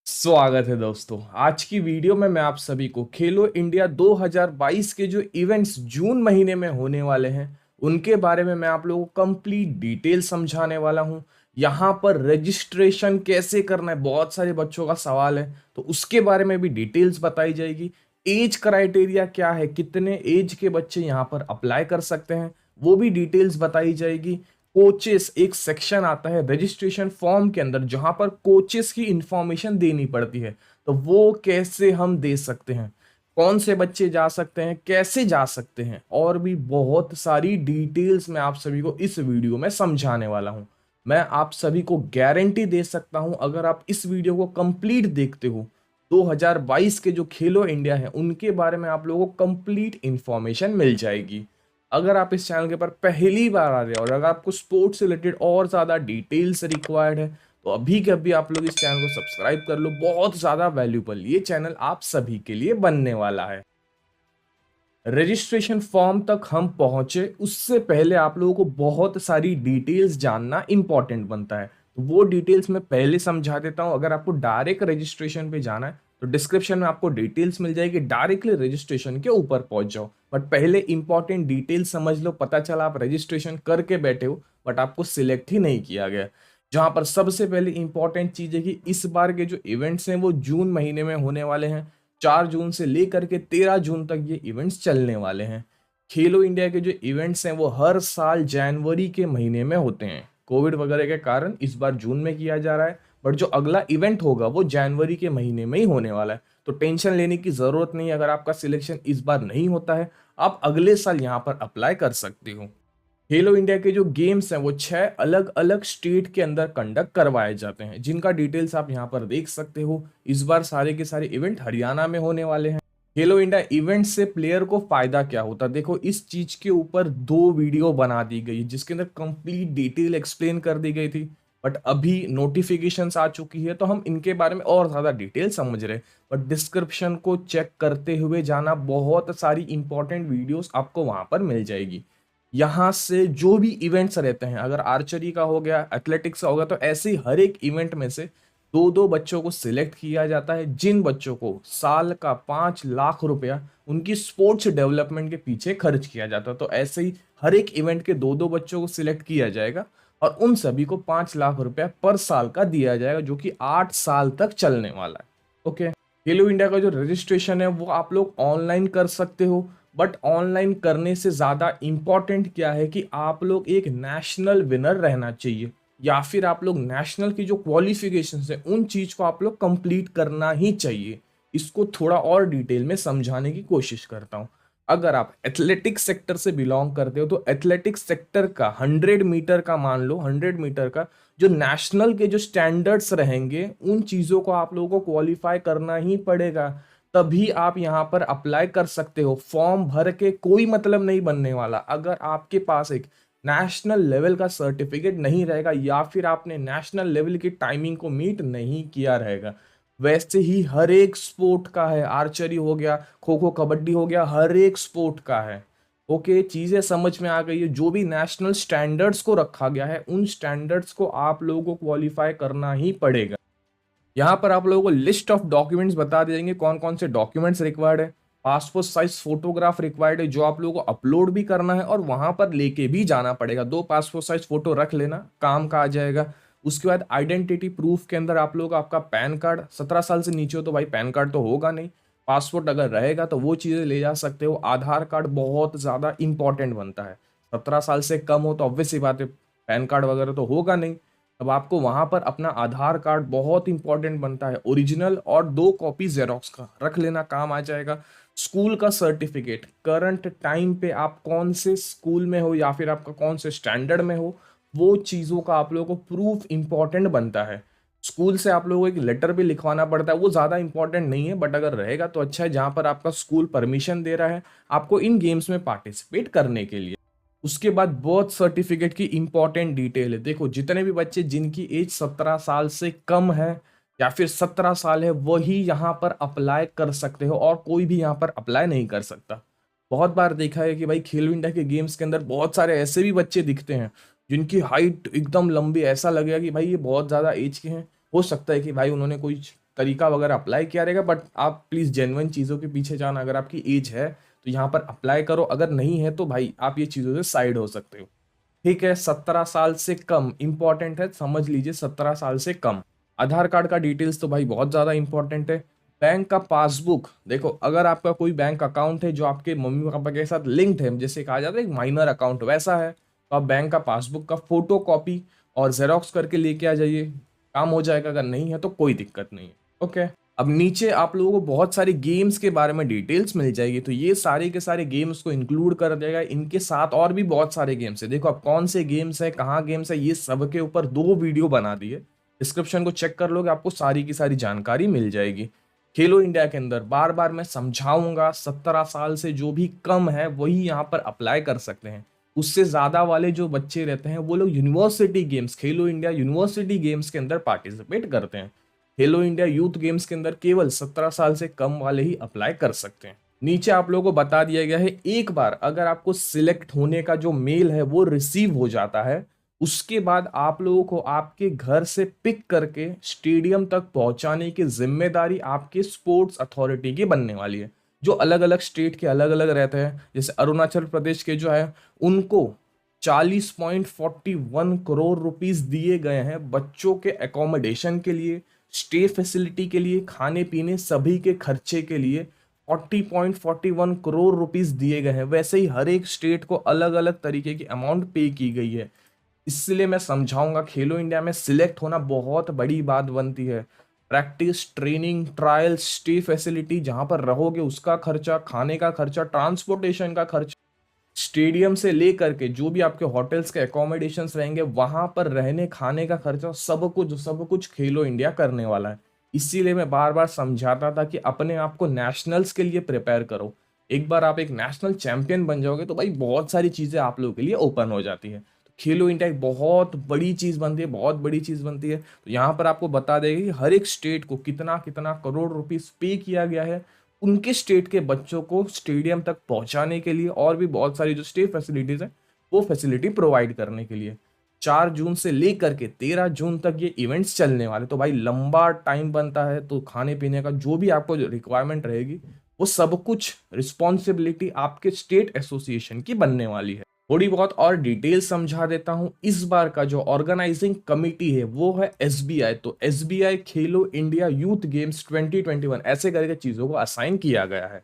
स्वागत है दोस्तों। आज की वीडियो में मैं आप सभी को खेलो इंडिया 2022 के जो इवेंट्स जून महीने में होने वाले हैं उनके बारे में मैं आप लोगों को कंप्लीट डिटेल समझाने वाला हूं। यहाँ पर रजिस्ट्रेशन कैसे करना है, बहुत सारे बच्चों का सवाल है, तो उसके बारे में भी डिटेल्स बताई जाएगी। एज क्राइटेरिया क्या है, कितने एज के बच्चे यहाँ पर अप्लाई कर सकते हैं, वो भी डिटेल्स बताई जाएगी। कोचेस एक सेक्शन आता है रजिस्ट्रेशन फॉर्म के अंदर जहां पर कोचेस की इंफॉर्मेशन देनी पड़ती है, तो वो कैसे हम दे सकते हैं, कौन से बच्चे जा सकते हैं, कैसे जा सकते हैं, और भी बहुत सारी डिटेल्स मैं आप सभी को इस वीडियो में समझाने वाला हूं। मैं आप सभी को गारंटी दे सकता हूं, अगर आप इस वीडियो को कंप्लीट देखते हो 2022 के जो खेलो इंडिया है उनके बारे में आप लोगों को कंप्लीट इंफॉर्मेशन मिल जाएगी। अगर आप इस चैनल के ऊपर पहली बार आ रहे हो और अगर आपको स्पोर्ट्स से रिलेटेड और ज़्यादा डिटेल्स रिक्वायर्ड है तो अभी के अभी आप लोग इस चैनल को सब्सक्राइब कर लो। बहुत ज़्यादा वैल्यूबल ये चैनल आप सभी के लिए बनने वाला है। रजिस्ट्रेशन फॉर्म तक हम पहुंचे उससे पहले आप लोगों को बहुत सारी डिटेल्स जानना इंपॉर्टेंट बनता है, तो वो डिटेल्स मैं पहले समझा देता हूं। अगर आपको डायरेक्ट रजिस्ट्रेशन पे जाना है तो डिस्क्रिप्शन में आपको डिटेल्स मिल जाएगी, डायरेक्टली रजिस्ट्रेशन के ऊपर पहुंच जाओ। बट पहले इंपॉर्टेंट डिटेल्स समझ लो। पता चला आप रजिस्ट्रेशन करके बैठे हो बट आपको सिलेक्ट ही नहीं किया गया। जहां पर सबसे पहले इंपॉर्टेंट चीज है कि इस बार के जो इवेंट्स हैं वो जून महीने में होने वाले हैं। 4 जून से लेकर के 13 जून तक ये इवेंट्स चलने वाले हैं। खेलो इंडिया के जो इवेंट्स हैं वो हर साल जनवरी के महीने में होते हैं। कोविड वगैरह के कारण इस बार जून में किया जा रहा है, बट जो अगला इवेंट होगा वो जनवरी के महीने में ही होने वाला है। तो टेंशन लेने की जरूरत नहीं है। अगर आपका सिलेक्शन इस बार नहीं होता है आप अगले साल यहाँ पर अप्लाई कर सकते हो। खेलो इंडिया के जो गेम्स हैं वो 6 अलग अलग स्टेट के अंदर कंडक्ट करवाए जाते हैं, जिनका डिटेल्स आप यहाँ पर देख सकते हो। इस बार सारे के सारे इवेंट हरियाणा में होने वाले हैं। खेलो इंडिया इवेंट से प्लेयर को फायदा क्या होता है, देखो इस चीज के ऊपर 2 वीडियो बना दी गई जिसके अंदर कंप्लीट डिटेल एक्सप्लेन कर दी गई थी। बट अभी नोटिफिकेशंस आ चुकी है तो हम इनके बारे में और ज्यादा डिटेल समझ रहे हैं। बट डिस्क्रिप्शन को चेक करते हुए जाना, बहुत सारी इंपॉर्टेंट वीडियोस आपको वहां पर मिल जाएगी। यहाँ से जो भी इवेंट्स रहते हैं, अगर आर्चरी का हो गया, एथलेटिक्स का हो गया, तो ऐसे ही हर एक इवेंट में से दो दो बच्चों को सिलेक्ट किया जाता है, जिन बच्चों को साल का 5 लाख रुपया उनकी स्पोर्ट्स डेवलपमेंट के पीछे खर्च किया जाता है। तो ऐसे ही हर एक इवेंट के दो दो बच्चों को सिलेक्ट किया जाएगा और उन सभी को 5 लाख रुपया पर साल का दिया जाएगा, जो कि 8 साल तक चलने वाला है। ओके। खेलो इंडिया का जो रजिस्ट्रेशन है वो आप लोग ऑनलाइन कर सकते हो, बट ऑनलाइन करने से ज्यादा इंपॉर्टेंट क्या है कि आप लोग एक नेशनल विनर रहना चाहिए, या फिर आप लोग नेशनल की जो क्वालिफिकेशंस है उन चीज को आप लोग कंप्लीट करना ही चाहिए। इसको थोड़ा और डिटेल में समझाने की कोशिश करता हूं। अगर आप एथलेटिक्स सेक्टर से बिलोंग करते हो तो एथलेटिक्स सेक्टर का 100 मीटर का, मान लो 100 मीटर का जो नेशनल के जो स्टैंडर्ड्स रहेंगे उन चीजों को आप लोगों को क्वालिफाई करना ही पड़ेगा। तभी आप यहाँ पर अप्लाई कर सकते हो। फॉर्म भर के कोई मतलब नहीं बनने वाला अगर आपके पास एक नेशनल लेवल का सर्टिफिकेट नहीं रहेगा या फिर आपने नेशनल लेवल की टाइमिंग को मीट नहीं किया रहेगा। वैसे ही हर एक स्पोर्ट का है, आर्चरी हो गया, खो खो कबड्डी हो गया, हर एक स्पोर्ट का है। ओके, चीजें समझ में आ गई है। जो भी नेशनल स्टैंडर्ड्स को रखा गया है उन स्टैंडर्ड्स को आप लोगों को क्वालिफाई करना ही पड़ेगा। यहाँ पर आप लोगों को लिस्ट ऑफ डॉक्यूमेंट्स बता देंगे कौन कौन से डॉक्यूमेंट्स रिक्वायर्ड है। पासपोर्ट साइज फोटोग्राफ रिक्वायर्ड है जो आप लोगों को अपलोड भी करना है और वहां पर लेके भी जाना पड़ेगा। 2 पासपोर्ट साइज फोटो रख लेना, काम का आ जाएगा। उसके बाद आइडेंटिटी प्रूफ के अंदर आप लोगों का आपका पैन कार्ड, 17 साल से नीचे हो तो भाई पैन कार्ड तो होगा नहीं, पासपोर्ट अगर रहेगा तो वो चीजें ले जा सकते हो। आधार कार्ड बहुत ज्यादा इंपॉर्टेंट बनता है। 17 साल से कम हो तो ऑब्वियस सी बात है पैन कार्ड वगैरह तो होगा नहीं। अब आपको वहां पर अपना आधार कार्ड बहुत इंपॉर्टेंट बनता है, ओरिजिनल और 2 कॉपी जेरोक्स का रख लेना, काम आ जाएगा। स्कूल का सर्टिफिकेट, करंट टाइम पे आप कौन से स्कूल में हो या फिर आपका कौन से स्टैंडर्ड में हो, वो चीजों का आप लोगों को प्रूफ इंपॉर्टेंट बनता है। स्कूल से आप लोगों को एक लेटर भी लिखवाना पड़ता है, वो ज्यादा इंपॉर्टेंट नहीं है बट अगर रहेगा तो अच्छा है, जहां पर आपका स्कूल परमिशन दे रहा है आपको इन गेम्स में पार्टिसिपेट करने के लिए। उसके बाद बर्थ सर्टिफिकेट की इंपॉर्टेंट डिटेल है। देखो जितने भी बच्चे जिनकी एज 17 साल से कम है या फिर 17 साल है वही यहाँ पर अप्लाई कर सकते हो और कोई भी यहाँ पर अप्लाई नहीं कर सकता। बहुत बार देखा है कि भाई खेलो इंडिया के गेम्स के अंदर बहुत सारे ऐसे भी बच्चे दिखते हैं जिनकी हाइट एकदम लंबी, ऐसा लगेगा कि भाई ये बहुत ज्यादा एज के हैं। हो सकता है कि भाई उन्होंने कोई तरीका वगैरह अप्लाई किया रहेगा, बट आप प्लीज़ जेन्युइन चीज़ों के पीछे जाना। अगर आपकी एज है तो यहाँ पर अप्लाई करो, अगर नहीं है तो भाई आप ये चीज़ों से साइड हो सकते हो। ठीक है, 17 साल से कम इंपॉर्टेंट है, समझ लीजिए 17 साल से कम। आधार कार्ड का डिटेल्स तो भाई बहुत ज़्यादा इंपॉर्टेंट है। बैंक का पासबुक, देखो अगर आपका कोई बैंक अकाउंट है जो आपके मम्मी पापा के साथ लिंक्ड है, जैसे कहा जाता है एक माइनर अकाउंट वैसा है, तो आप बैंक का पासबुक का फोटो कॉपी और जेरोक्स करके लेके आ जाइए, काम हो जाएगा। अगर नहीं है तो कोई दिक्कत नहीं है। ओके, अब नीचे आप लोगों को बहुत सारी गेम्स के बारे में डिटेल्स मिल जाएगी, तो ये सारे के सारे गेम्स को इंक्लूड कर देगा। इनके साथ और भी बहुत सारे गेम्स है, देखो अब कौन से गेम्स है, कहाँ गेम्स है, ये सब के ऊपर 2 वीडियो बना दिए। डिस्क्रिप्शन को चेक कर लोगे, आपको सारी की सारी जानकारी मिल जाएगी। खेलो इंडिया के अंदर बार बार मैं समझाऊंगा, 17 साल से जो भी कम है वही यहाँ पर अप्लाई कर सकते हैं। उससे ज्यादा वाले जो बच्चे रहते हैं वो लोग यूनिवर्सिटी गेम्स, खेलो इंडिया यूनिवर्सिटी गेम्स के अंदर पार्टिसिपेट करते हैं। खेलो इंडिया यूथ गेम्स के अंदर केवल 17 साल से कम वाले ही अप्लाई कर सकते हैं। नीचे आप लोगों को बता दिया गया है, एक बार अगर आपको सिलेक्ट होने का जो मेल है वो रिसीव हो जाता है, उसके बाद आप लोगों को आपके घर से पिक करके स्टेडियम तक पहुंचाने की जिम्मेदारी आपके स्पोर्ट्स अथॉरिटी की बनने वाली है, जो अलग अलग स्टेट के अलग अलग रहते हैं। जैसे अरुणाचल प्रदेश के जो है उनको 40.41 करोड़ रुपीस दिए गए हैं बच्चों के एकोमोडेशन के लिए, स्टे फैसिलिटी के लिए, खाने पीने सभी के खर्चे के लिए 40.41 करोड़ रुपीस दिए गए हैं। वैसे ही हर एक स्टेट को अलग अलग तरीके की अमाउंट पे की गई है। इसलिए मैं समझाऊंगा, खेलो इंडिया में सिलेक्ट होना बहुत बड़ी बात बनती है। Practice, training, trial, stay facility, जहां पर रहोगे उसका खर्चा, खाने का खर्चा, ट्रांसपोर्टेशन का खर्चा, स्टेडियम से लेकर के जो भी आपके होटल्स के अकोमोडेशंस रहेंगे वहां पर रहने खाने का खर्चा, सब कुछ खेलो इंडिया करने वाला है। इसीलिए मैं बार बार समझाता था कि अपने आप को नेशनल्स के लिए प्रिपेयर करो। एक बार आप एक नेशनल चैंपियन बन जाओगे तो भाई बहुत सारी चीजें आप लोगों के लिए ओपन हो जाती है। तो खेलो इंडिया एक बहुत बड़ी चीज बनती है, बहुत बड़ी चीज बनती है। तो यहाँ पर आपको बता देगा कि हर एक स्टेट को कितना कितना करोड़ रुपीस पे किया गया है उनके स्टेट के बच्चों को स्टेडियम तक पहुंचाने के लिए, और भी बहुत सारी जो स्टे फैसिलिटीज है वो फैसिलिटी प्रोवाइड करने के लिए। 4 जून से लेकर के 13 जून तक ये इवेंट्स चलने वाले, तो भाई लंबा टाइम बनता है। तो खाने पीने का जो भी आपको रिक्वायरमेंट रहेगी वो सब कुछ रिस्पॉन्सिबिलिटी आपके स्टेट एसोसिएशन की बनने वाली है। थोड़ी बहुत और डिटेल समझा देता हूं। इस बार का जो ऑर्गेनाइजिंग कमिटी है वो है एसबीआई। तो एसबीआई खेलो इंडिया यूथ गेम्स 2021 ऐसे करके चीजों को असाइन किया गया है।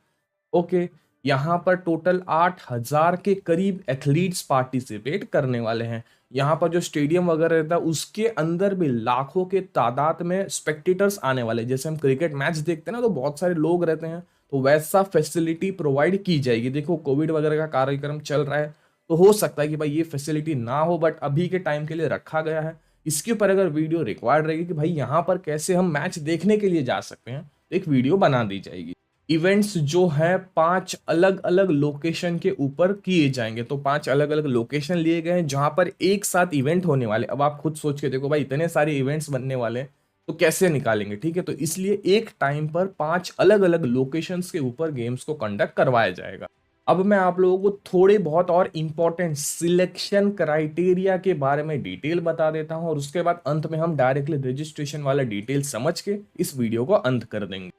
ओके, यहाँ पर टोटल 8,000 के करीब एथलीट्स पार्टिसिपेट करने वाले हैं। यहाँ पर जो स्टेडियम वगैरह रहता है उसके अंदर भी लाखों के तादाद में स्पेक्टेटर्स आने वाले हैं। जैसे हम क्रिकेट मैच देखते हैं ना तो बहुत सारे लोग रहते हैं, तो वैसा फैसिलिटी प्रोवाइड की जाएगी। देखो कोविड वगैरह का कार्यक्रम चल रहा है तो हो सकता है कि भाई ये फैसिलिटी ना हो, बट अभी के टाइम के लिए रखा गया है। इसके ऊपर अगर वीडियो रिक्वायर्ड रहेगी कि भाई यहाँ पर कैसे हम मैच देखने के लिए जा सकते हैं, तो एक वीडियो बना दी जाएगी। इवेंट्स जो है 5 अलग अलग लोकेशन के ऊपर किए जाएंगे। तो 5 अलग अलग लोकेशन लिए गए हैं जहां पर एक साथ इवेंट होने वाले। अब आप खुद सोच के देखो भाई, इतने सारे इवेंट्स बनने वाले हैं तो कैसे निकालेंगे, ठीक है। तो इसलिए एक टाइम पर 5 अलग अलग लोकेशंस के ऊपर गेम्स को कंडक्ट करवाया जाएगा। अब मैं आप लोगों को थोड़े बहुत और इंपॉर्टेंट सिलेक्शन क्राइटेरिया के बारे में डिटेल बता देता हूं, और उसके बाद अंत में हम डायरेक्टली रजिस्ट्रेशन वाला डिटेल समझ के इस वीडियो को अंत कर देंगे।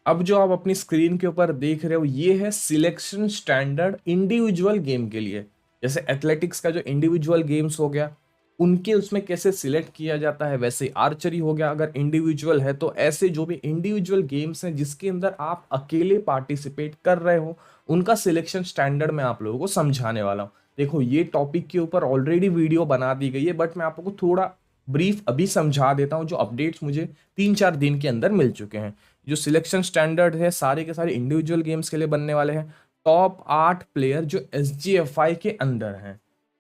अब जो आप अपनी स्क्रीन के ऊपर देख रहे हो ये है सिलेक्शन स्टैंडर्ड इंडिविजुअल गेम के लिए। जैसे एथलेटिक्स का जो इंडिविजुअल गेम्स हो गया उनके उसमें कैसे सिलेक्ट किया जाता है, वैसे आर्चरी हो गया अगर इंडिविजुअल है। तो ऐसे जो भी इंडिविजुअल गेम्स हैं जिसके अंदर आप अकेले पार्टिसिपेट कर रहे हो उनका सिलेक्शन स्टैंडर्ड मैं आप लोगों को समझाने वाला हूँ। देखो ये टॉपिक के ऊपर ऑलरेडी वीडियो बना दी गई है, बट मैं आप लोगों को थोड़ा ब्रीफ अभी समझा देता हूँ जो अपडेट्स मुझे 3-4 दिन के अंदर मिल चुके हैं। जो सिलेक्शन स्टैंडर्ड है सारे के सारे इंडिविजुअल गेम्स के लिए बनने वाले हैं। टॉप 8 प्लेयर जो SGFI के अंदर हैं,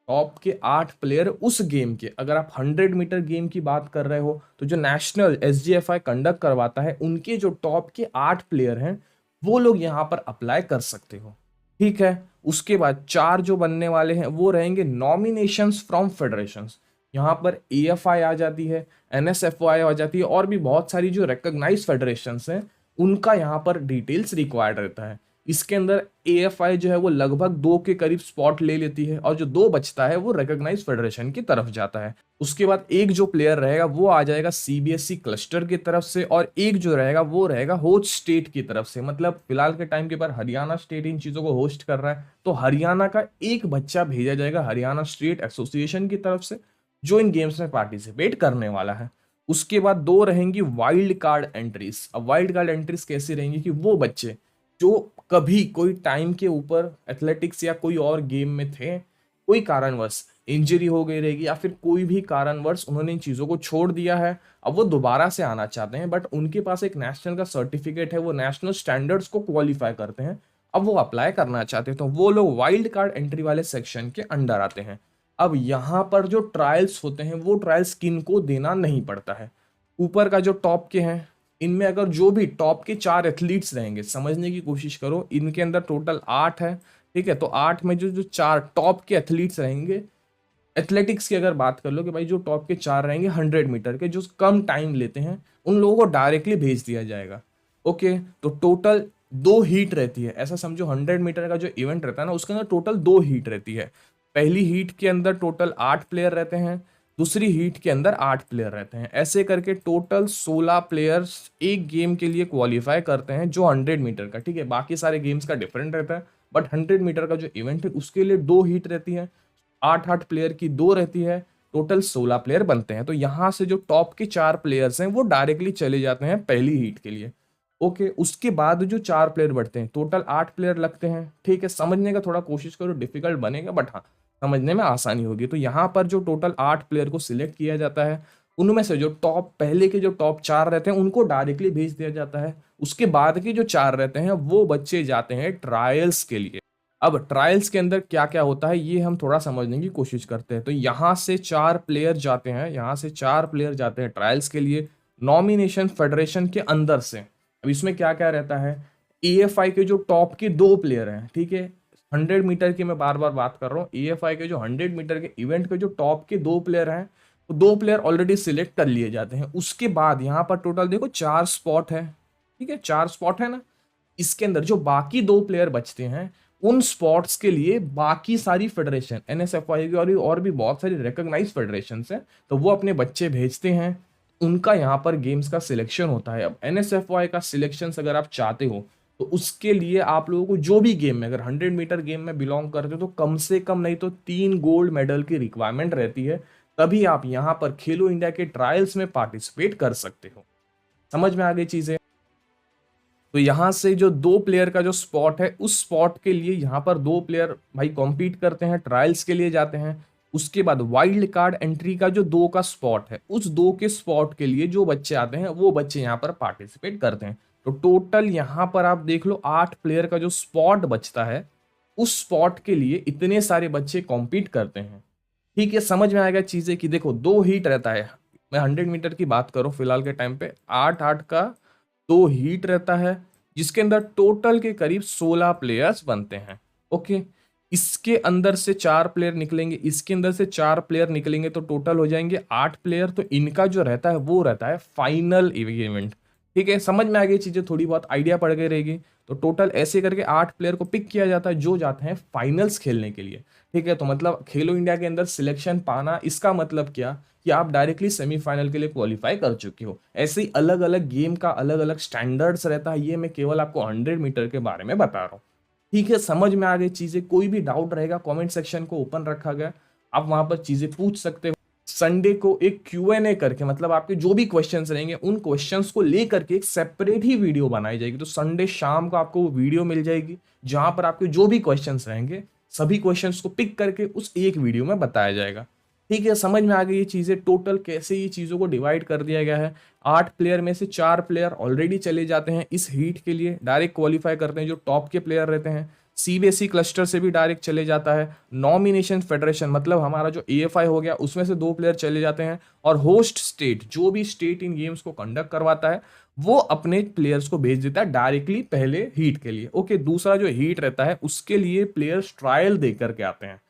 टॉप के 8 प्लेयर उस गेम के, अगर आप 100 मीटर गेम की बात कर रहे हो तो जो नेशनल SGFI कंडक्ट करवाता है उनके जो टॉप के 8 प्लेयर हैं वो लोग यहाँ पर अप्लाई कर सकते हो, ठीक है। उसके बाद 4 जो बनने वाले हैं वो रहेंगे नॉमिनेशंस फ्रॉम फेडरेशंस। यहाँ पर AFI आ जाती है, NSFOI आ जाती है, और भी बहुत सारी जो रिकॉग्नाइज्ड फेडरेशंस हैं उनका यहाँ पर डिटेल्स रिक्वायर्ड रहता है। इसके अंदर एएफआई जो है वो लगभग 2 के करीब स्पॉट ले लेती है और जो 2 बचता है वो रिकॉग्नाइज्ड फेडरेशन की तरफ जाता है। उसके बाद एक जो प्लेयर रहेगा वो आ जाएगा सीबीएसई क्लस्टर की तरफ से और एक जो रहेगा वो रहेगा होस्ट स्टेट की तरफ से। मतलब फिलहाल के टाइम के पर हरियाणा स्टेट इन चीजों को होस्ट कर रहा है, तो हरियाणा का एक बच्चा भेजा जाएगा हरियाणा स्टेट एसोसिएशन की तरफ से जो इन गेम्स में पार्टिसिपेट करने वाला है। उसके बाद 2 रहेंगी वाइल्ड कार्ड एंट्रीज। अब वाइल्ड कार्ड एंट्रीज कैसी रहेंगी कि वो बच्चे जो कभी कोई टाइम के ऊपर एथलेटिक्स या कोई और गेम में थे, कोई कारणवश इंजरी हो गई रहेगी या फिर कोई भी कारणवश उन्होंने इन चीज़ों को छोड़ दिया है, अब वो दोबारा से आना चाहते हैं बट उनके पास एक नेशनल का सर्टिफिकेट है, वो नेशनल स्टैंडर्ड्स को क्वालिफाई करते हैं, अब वो अप्लाई करना चाहते हैं, तो वो लोग वाइल्ड कार्ड एंट्री वाले सेक्शन के अंडर आते हैं। अब यहाँ पर जो ट्रायल्स होते हैं वो ट्रायल्स किन को देना नहीं पड़ता है। ऊपर का जो टॉप के हैं इनमें अगर जो भी टॉप के 4 एथलीट्स रहेंगे, समझने की कोशिश करो, इनके अंदर टोटल 8 है, ठीक है, तो 8 में जो जो 4 टॉप के एथलीट्स रहेंगे, एथलेटिक्स की अगर बात कर लो कि भाई जो टॉप के 4 रहेंगे 100 मीटर के जो कम टाइम लेते हैं उन लोगों को डायरेक्टली भेज दिया जाएगा। ओके, तो टोटल 2 हीट रहती है, ऐसा समझो 100 मीटर का जो इवेंट रहता है ना उसके अंदर टोटल 2 हीट रहती है। पहली हीट के अंदर टोटल 8 प्लेयर रहते हैं, दूसरी हीट के अंदर 8 प्लेयर रहते हैं, ऐसे करके टोटल 16 प्लेयर्स एक गेम के लिए क्वालिफाई करते हैं जो 100 मीटर का, ठीक है, बाकी सारे गेम्स का डिफरेंट रहता है बट 100 मीटर का जो इवेंट है उसके लिए 2 हीट रहती है, 8-8 प्लेयर की 2 रहती है, टोटल 16 प्लेयर बनते हैं। तो यहाँ से जो टॉप के 4 प्लेयर्स हैं वो डायरेक्टली चले जाते हैं पहली हीट के लिए। ओके, उसके बाद जो 4 प्लेयर बढ़ते हैं, टोटल 8 प्लेयर लगते हैं, ठीक है, समझने का थोड़ा कोशिश करो, डिफिकल्ट बनेगा बट हाँ समझने में आसानी होगी। तो यहाँ पर जो टोटल 8 प्लेयर को सिलेक्ट किया जाता है उनमें से जो टॉप पहले के जो टॉप 4 रहते हैं उनको डायरेक्टली भेज दिया जाता है। उसके बाद के जो 4 रहते हैं वो बच्चे जाते हैं ट्रायल्स के लिए। अब ट्रायल्स के अंदर क्या क्या होता है ये हम थोड़ा समझने की कोशिश करते हैं। तो यहाँ से 4 प्लेयर जाते हैं, यहाँ से 4 प्लेयर जाते हैं ट्रायल्स के लिए नॉमिनेशन फेडरेशन के अंदर से। अब इसमें क्या क्या रहता है, एएफआई के जो टॉप के 2 प्लेयर हैं, ठीक है, 100 मीटर की मैं बार बार बात कर रहा हूँ, एएफआई के जो 100 मीटर के इवेंट के जो टॉप के 2 प्लेयर हैं वो 2 प्लेयर ऑलरेडी सिलेक्ट कर लिए जाते हैं। उसके बाद यहाँ पर टोटल देखो 4 स्पॉट है, ठीक है, 4 स्पॉट है ना, इसके अंदर जो बाकी 2 प्लेयर बचते हैं उन स्पॉट्स के लिए बाकी सारी फेडरेशन एनएसएफआई की और भी बहुत सारी रिकॉग्नाइज्ड फेडरेशन है, तो वो अपने बच्चे भेजते हैं, उनका यहाँ पर गेम्स का सिलेक्शन होता है। अब एनएसएफआई का सिलेक्शन अगर आप चाहते हो तो उसके लिए आप लोगों को जो भी गेम में अगर 100 मीटर गेम में बिलोंग करते हो तो कम से कम नहीं तो 3 गोल्ड मेडल की रिक्वायरमेंट रहती है, तभी आप यहाँ पर खेलो इंडिया के ट्रायल्स में पार्टिसिपेट कर सकते हो। समझ में आ गई चीजें। तो यहाँ से जो 2 प्लेयर का जो स्पॉट है उस स्पॉट के लिए यहाँ पर 2 प्लेयर भाई कॉम्पीट करते हैं, ट्रायल्स के लिए जाते हैं। उसके बाद वाइल्ड कार्ड एंट्री का जो 2 का स्पॉट है उस 2 के स्पॉट के लिए जो बच्चे आते हैं वो बच्चे यहाँ पर पार्टिसिपेट करते हैं। तो टोटल यहाँ पर आप देख लो 8 प्लेयर का जो स्पॉट बचता है उस स्पॉट के लिए इतने सारे बच्चे कॉम्पीट करते हैं। ठीक है, समझ में आएगा चीजें कि देखो 2 हीट रहता है, मैं 100 मीटर की बात करूं फिलहाल के टाइम पे 8-8 का 2 हीट रहता है जिसके अंदर टोटल के करीब 16 प्लेयर्स बनते हैं। ओके, इसके अंदर से 4 प्लेयर निकलेंगे, इसके अंदर से 4 प्लेयर निकलेंगे तो टोटल हो जाएंगे 8 प्लेयर। तो इनका जो रहता है वो रहता है फाइनल इवेंट। ठीक है, समझ में आ गई चीजें, थोड़ी बहुत आइडिया पड़ गई रहेगी। तो टोटल ऐसे करके 8 प्लेयर को पिक किया जाता है जो जाते हैं फाइनल्स खेलने के लिए। ठीक है, तो मतलब खेलो इंडिया के अंदर सिलेक्शन पाना इसका मतलब क्या कि आप डायरेक्टली सेमीफाइनल के लिए क्वालिफाई कर चुके हो। ऐसे ही अलग अलग गेम का अलग अलग स्टैंडर्ड्स रहता है, ये मैं केवल आपको 100 मीटर के बारे में बता रहा हूँ। ठीक है, समझ में आ गई चीजें। कोई भी डाउट रहेगा कमेंट सेक्शन को ओपन रखा गया, आप वहां पर चीजें पूछ सकते हो। संडे को एक Q&A करके मतलब आपके जो भी क्वेश्चंस रहेंगे उन क्वेश्चंस को लेकर के एक सेपरेट ही वीडियो बनाई जाएगी। तो संडे शाम को आपको वो वीडियो मिल जाएगी जहां पर आपके जो भी क्वेश्चंस रहेंगे सभी क्वेश्चंस को पिक करके उस एक वीडियो में बताया जाएगा। ठीक है, समझ में आ गई ये चीजें, टोटल कैसे ये चीजों को डिवाइड कर दिया गया है। 8 प्लेयर में से 4 प्लेयर ऑलरेडी चले जाते हैं इस हीट के लिए, डायरेक्ट क्वालिफाई करते हैं जो टॉप के प्लेयर रहते हैं। सीबीएसई क्लस्टर से भी डायरेक्ट चले जाता है। नॉमिनेशन फेडरेशन मतलब हमारा जो एएफआई हो गया उसमें से 2 प्लेयर चले जाते हैं। और होस्ट स्टेट जो भी स्टेट इन गेम्स को कंडक्ट करवाता है वो अपने प्लेयर्स को भेज देता है डायरेक्टली पहले हीट के लिए। ओके, दूसरा जो हीट रहता है उसके लिए प्लेयर्स ट्रायल दे करके आते हैं।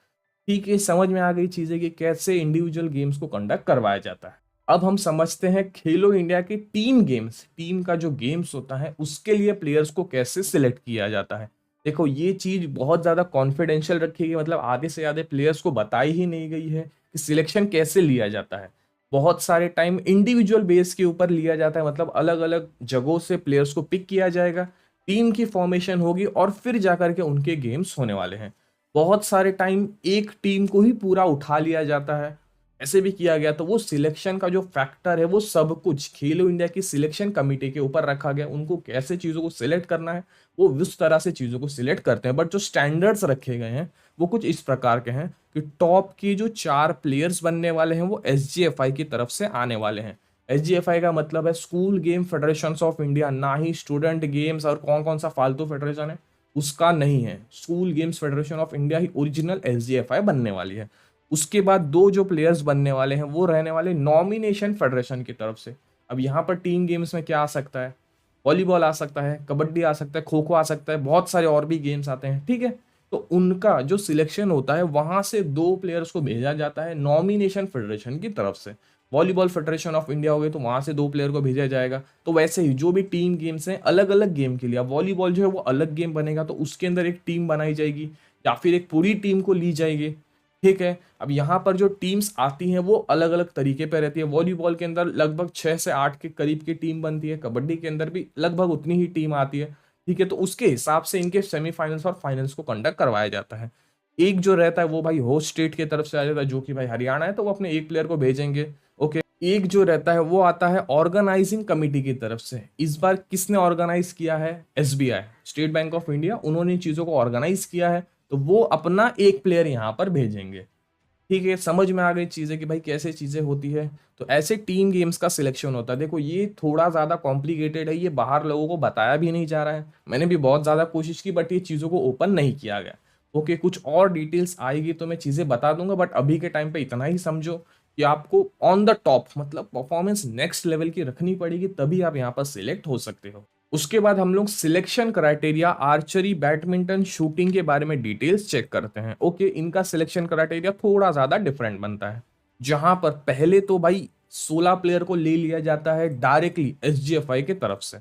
ठीक है, समझ में आ गई चीजें कि कैसे इंडिविजुअल गेम्स को कंडक्ट करवाया जाता है। अब हम समझते हैं खेलो इंडिया के टीम गेम्स, टीम का जो गेम्स होता है उसके लिए प्लेयर्स को कैसे सिलेक्ट किया जाता है। देखो ये चीज बहुत ज्यादा कॉन्फिडेंशियल रखी गई, मतलब आधे से ज्यादा प्लेयर्स को बताई ही नहीं गई है कि सिलेक्शन कैसे लिया जाता है। बहुत सारे टाइम इंडिविजुअल बेस के ऊपर लिया जाता है, मतलब अलग अलग जगहों से प्लेयर्स को पिक किया जाएगा, टीम की फॉर्मेशन होगी और फिर जाकर के उनके गेम्स होने वाले हैं। बहुत सारे टाइम एक टीम को ही पूरा उठा लिया जाता है, ऐसे भी किया गया। तो वो सिलेक्शन का जो फैक्टर है वो सब कुछ खेलो इंडिया की सिलेक्शन कमेटी के ऊपर रखा गया। उनको कैसे चीजों को सिलेक्ट करना है वो उस तरह से चीजों को सिलेक्ट करते हैं। बट जो स्टैंडर्ड्स रखे गए हैं वो कुछ इस प्रकार के हैं कि टॉप की जो 4 प्लेयर्स बनने वाले हैं वो एसजीएफआई की तरफ से आने वाले हैं। एसजीएफआई का मतलब है school game federation of India, ना ही स्टूडेंट गेम्स और कौन कौन सा फालतू फेडरेशन है उसका नहीं है। School games federation of India he original SGFI बनने वाली है। उसके बाद दो जो प्लेयर्स बनने वाले हैं वो रहने वाले नॉमिनेशन फेडरेशन की तरफ से। अब यहाँ पर टीम गेम्स में क्या आ सकता है, वॉलीबॉल आ सकता है, कबड्डी आ सकता है, खो खो आ सकता है, बहुत सारे और भी गेम्स आते हैं, ठीक है। तो उनका जो सिलेक्शन होता है वहां से 2 प्लेयर्स को भेजा जाता है नॉमिनेशन फेडरेशन की तरफ से। वॉलीबॉल फेडरेशन ऑफ इंडिया हो गए तो वहां से 2 प्लेयर को भेजा जाएगा। तो वैसे ही जो भी टीम गेम्स हैं अलग अलग गेम के लिए, अब वॉलीबॉल जो है वो अलग गेम बनेगा तो उसके अंदर एक टीम बनाई जाएगी या फिर एक पूरी टीम को ली जाएगी, ठीक है। अब यहाँ पर जो टीम्स आती हैं वो अलग अलग तरीके पे रहती है। वॉलीबॉल के अंदर लगभग 6 से 8 के करीब की टीम बनती है, कबड्डी के अंदर भी लगभग उतनी ही टीम आती है, ठीक है। तो उसके हिसाब से इनके सेमीफाइनल्स और फाइनल्स को कंडक्ट करवाया जाता है। एक जो रहता है वो भाई होस्ट स्टेट की तरफ से आ जाता है, जो कि भाई हरियाणा है, तो वो अपने एक प्लेयर को भेजेंगे, ओके। एक जो रहता है वो आता है ऑर्गेनाइजिंग कमिटी की तरफ से। इस बार किसने ऑर्गेनाइज किया है, SBI, state bank of India, उन्होंने चीजों को ऑर्गेनाइज किया है। तो वो अपना एक प्लेयर यहाँ पर भेजेंगे, ठीक है। समझ में आ गई चीजें कि भाई कैसे चीजें होती है। तो ऐसे टीम गेम्स का सिलेक्शन होता है। देखो ये थोड़ा ज्यादा कॉम्प्लिकेटेड है, ये बाहर लोगों को बताया भी नहीं जा रहा है। मैंने भी बहुत ज्यादा कोशिश की बट ये चीजों को ओपन नहीं किया गया। ओके, कुछ और डिटेल्स आएगी तो मैं चीजें बता दूंगा, बट अभी के टाइम पे इतना ही समझो कि आपको ऑन द टॉप मतलब परफॉर्मेंस नेक्स्ट लेवल की रखनी पड़ेगी, तभी आप यहाँ पर सिलेक्ट हो सकते हो। उसके बाद हम लोग selection criteria archery, badminton, shooting के बारे में डिटेल्स चेक करते हैं। ओके, इनका सिलेक्शन क्राइटेरिया थोड़ा ज्यादा डिफरेंट बनता है। जहां पर पहले तो भाई 16 प्लेयर को ले लिया जाता है डायरेक्टली एसजीएफआई की तरफ से।